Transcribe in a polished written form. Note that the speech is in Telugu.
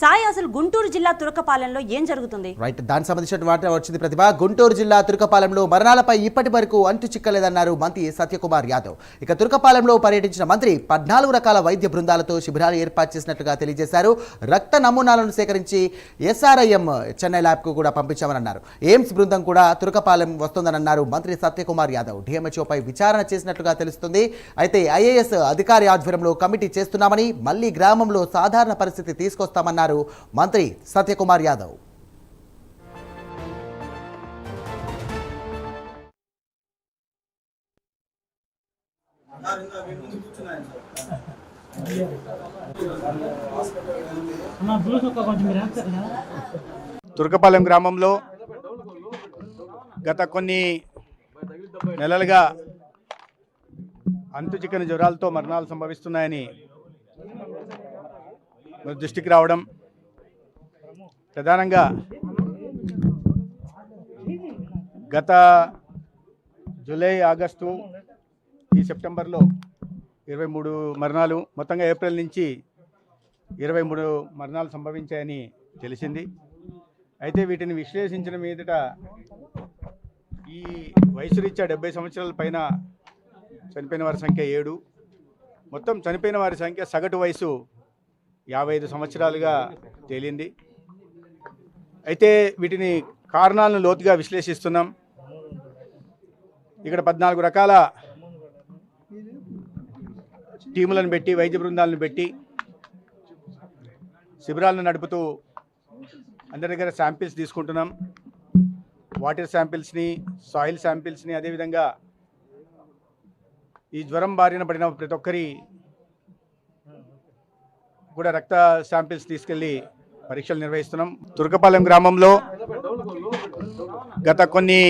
సాయి అసలు గుంటూరు జిల్లా తురకపాలెంలో ఏం జరుగుతుంది? రైట్, దానికి సంబంధించిన వార్త వచ్చింది ప్రతిభ. గుంటూరు జిల్లా తురకపాలెంలో మరణాలపై ఇప్పటి వరకు అంతు చిక్కలేదన్నారు మంత్రి సత్యకుమార్ యాదవ్. ఇక తురకపాలెంలో పర్యటించిన మంత్రి 14 రకాల వైద్య బృందాలతో శిబిరాలు ఏర్పాటు చేసినట్లుగా తెలియజేశారు. రక్త నమూనాలను సేకరించి SRIM చెన్నై ల్యాబ్కు కూడా పంపించామని అన్నారు. ఎయిమ్స్ బృందం కూడా తురకపాలెం వస్తుందని అన్నారు మంత్రి సత్యకుమార్ యాదవ్. DMHOపై విచారణ చేసినట్లుగా తెలుస్తుంది. అయితే IAS అధికారి ఆధ్వర్యంలో కమిటీ చేస్తున్నామని, మళ్లీ గ్రామంలో సాధారణ పరిస్థితి తీసుకొస్తామన్నారు మంత్రి సత్యకుమార్ యాదవ్. తురకపాలెం గ్రామంలో గత కొన్ని నెలలుగా అంతుచిక్కని జ్వరాలతో మరణాలు సంభవిస్తున్నాయని దృష్టికి రావడం, ప్రధానంగా గత జూలై, ఆగస్టు, ఈ సెప్టెంబర్లో 23 మరణాలు, మొత్తంగా ఏప్రిల్ నుంచి 23 మరణాలు సంభవించాయని తెలిసింది. అయితే వీటిని విశ్లేషించిన మీదట ఈ వయసు రీత్యా 70 సంవత్సరాల పైన చనిపోయిన వారి సంఖ్య 7, మొత్తం చనిపోయిన వారి సంఖ్య సగటు వయసు 55 సంవత్సరాలుగా తేలింది. అయితే వీటిని కారణాలను లోతుగా విశ్లేషిస్తున్నాం. ఇక్కడ 14 రకాల టీములను పెట్టి, వైద్య బృందాలను పెట్టి శిబిరాలను నడుపుతూ అందరి దగ్గర శాంపిల్స్ తీసుకుంటున్నాం. వాటర్ శాంపిల్స్ని, సాయిల్ శాంపిల్స్ని, అదేవిధంగా ఈ జ్వరం బారిన పడిన ప్రతి ఒక్కరి కూడా రక్త శాంపిల్స్ తీసుకెళ్లి పరీక్షలు నిర్వహిస్తున్నాం. తురకపాలెం గ్రామంలో గత కొన్ని